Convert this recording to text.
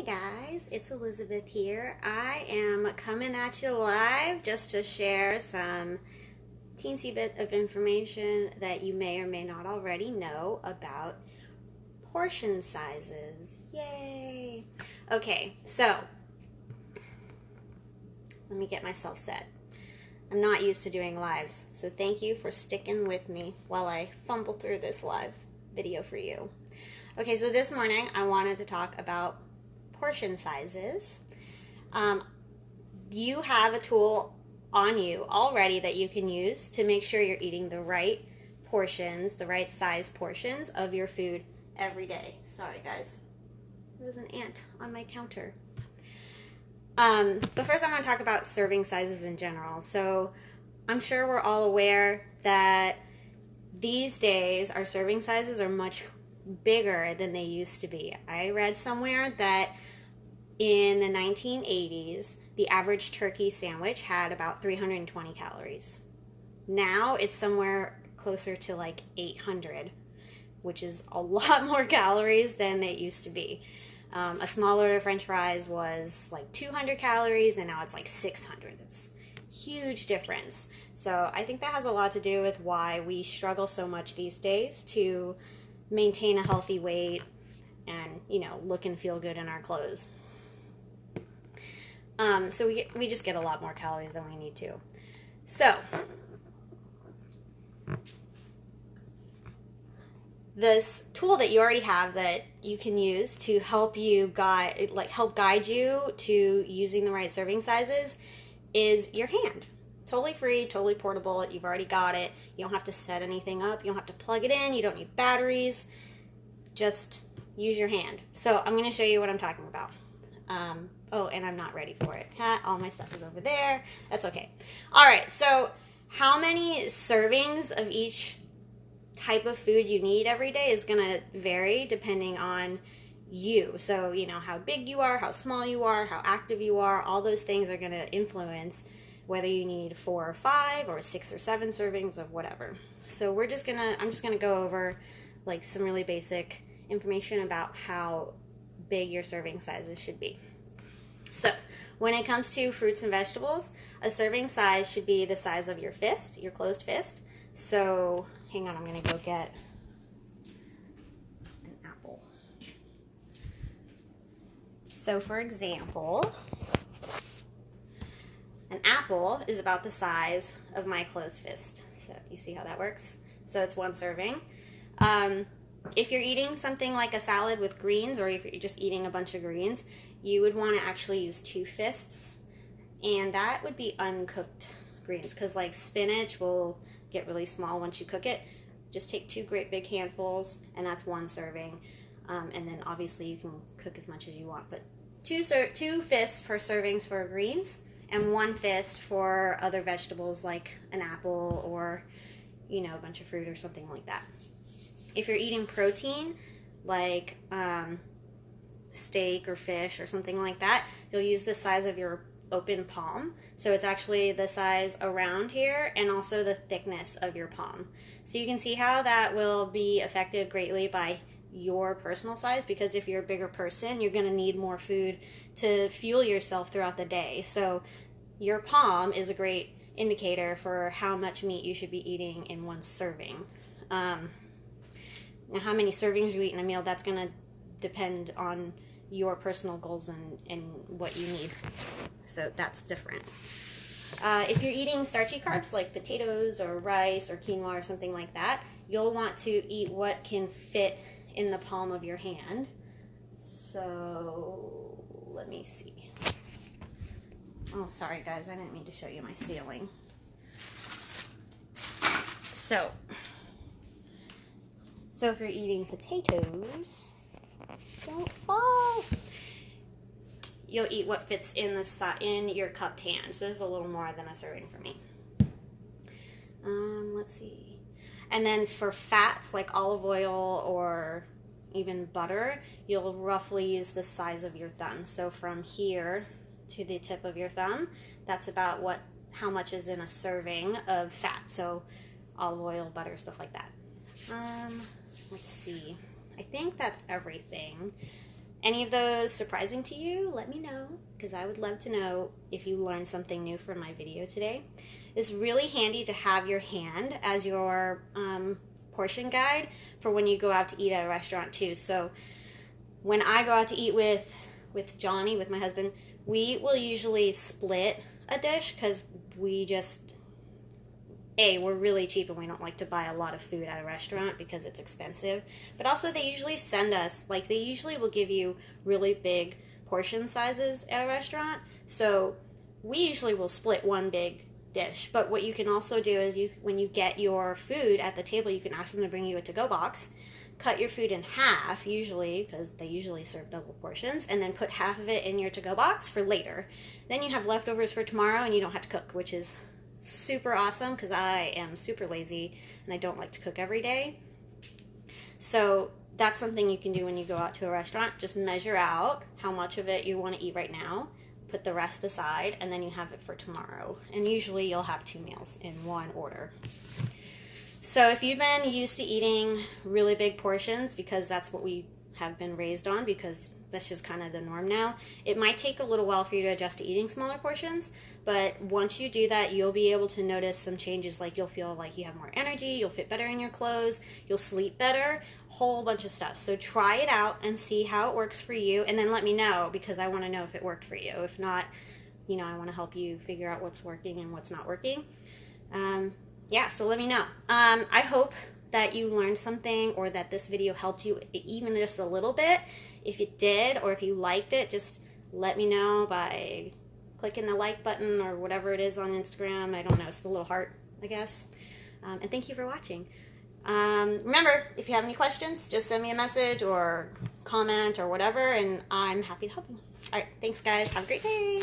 Hey guys, it's Elizabeth here. I am coming at you live just to share some teensy bit of information that you may or may not already know about portion sizes. Yay! Okay, so let me get myself set. I'm not used to doing lives, so thank you for sticking with me while I fumble through this live video for you. Okay, so this morning I wanted to talk about portion sizes. You have a tool on you already that you can use to make sure you're eating the right portions, the right size portions of your food every day. Sorry guys, there's an ant on my counter. But first I want to talk about serving sizes in general. So I'm sure we're all aware that these days our serving sizes are much bigger than they used to be. I read somewhere that in the 1980s, the average turkey sandwich had about 320 calories. Now it's somewhere closer to like 800, which is a lot more calories than it used to be. A small order of French fries was like 200 calories, and now it's like 600. It's a huge difference. So I think that has a lot to do with why we struggle so much these days to maintain a healthy weight and, look and feel good in our clothes. So we just get a lot more calories than we need to. So this tool that you already have that you can use to help guide you to using the right serving sizes is your hand. Totally free, totally portable. You've already got it. You don't have to set anything up. You don't have to plug it in. You don't need batteries. Just use your hand. So I'm going to show you what I'm talking about. Oh, and I'm not ready for it. All my stuff is over there. That's okay. All right, so how many servings of each type of food you need every day is going to vary depending on you. So, how big you are, how small you are, how active you are, all those things are going to influence whether you need 4 or 5 or 6 or 7 servings of whatever. So I'm just going to go over like some really basic information about how big your serving sizes should be. So when it comes to fruits and vegetables, a serving size should be the size of your fist, your closed fist. So hang on, I'm going to go get an apple. So for example, an apple is about the size of my closed fist. So you see how that works? So it's 1 serving. If you're eating something like a salad with greens, or if you're just eating a bunch of greens, you would want to actually use 2 fists, and that would be uncooked greens, because like spinach will get really small once you cook it. Just take 2 great big handfuls, and that's 1 serving, and then obviously you can cook as much as you want, but 2 fists for servings for greens, and 1 fist for other vegetables like an apple or a bunch of fruit or something like that. If you're eating protein, like steak or fish or something like that, you'll use the size of your open palm. So it's actually the size around here and also the thickness of your palm. So you can see how that will be affected greatly by your personal size, because if you're a bigger person, you're going to need more food to fuel yourself throughout the day. So your palm is a great indicator for how much meat you should be eating in 1 serving. Now, how many servings you eat in a meal, that's going to depend on your personal goals and what you need. So that's different. If you're eating starchy carbs like potatoes or rice or quinoa or something like that, you'll want to eat what can fit in the palm of your hand. So let me see. Oh, sorry guys, I didn't mean to show you my ceiling. So if you're eating potatoes, don't fall. You'll eat what fits in your cupped hand. So this is a little more than a serving for me. Let's see. And then for fats like olive oil or even butter, you'll roughly use the size of your thumb. So from here to the tip of your thumb, that's about how much is in a serving of fat. So olive oil, butter, stuff like that. Let's see. I think that's everything. any of those surprising to you, let me know, because I would love to know if you learned something new from my video today. It's really handy to have your hand as your portion guide for when you go out to eat at a restaurant too. So when I go out to eat with Johnny, with my husband, we will usually split a dish because we just, we're really cheap and we don't like to buy a lot of food at a restaurant because it's expensive. But also they usually send us, like they usually will give you really big portion sizes at a restaurant. So we usually will split one big dish. But what you can also do is when you get your food at the table, you can ask them to bring you a to-go box, cut your food in half usually, because they usually serve double portions, and then put half of it in your to-go box for later. Then you have leftovers for tomorrow and you don't have to cook, which is super awesome because I am super lazy and I don't like to cook every day. So that's something you can do when you go out to a restaurant. Just measure out how much of it you want to eat right now, put the rest aside, and then you have it for tomorrow. And usually you'll have 2 meals in one order. So if you've been used to eating really big portions, because that's what we have been raised on, because that's just kind of the norm now, it might take a little while for you to adjust to eating smaller portions. But once you do that, you'll be able to notice some changes, like you'll feel like you have more energy, you'll fit better in your clothes, you'll sleep better, whole bunch of stuff. So try it out and see how it works for you, and then let me know, because I want to know if it worked for you. If not, I want to help you figure out what's working and what's not working. So let me know. I hope that you learned something, or that this video helped you even just a little bit. If it did, or if you liked it, just let me know by clicking the like button or whatever it is on Instagram. I don't know, it's the little heart, I guess. And thank you for watching. Remember, if you have any questions, just send me a message or comment or whatever, and I'm happy to help you. All right, thanks guys. Have a great day.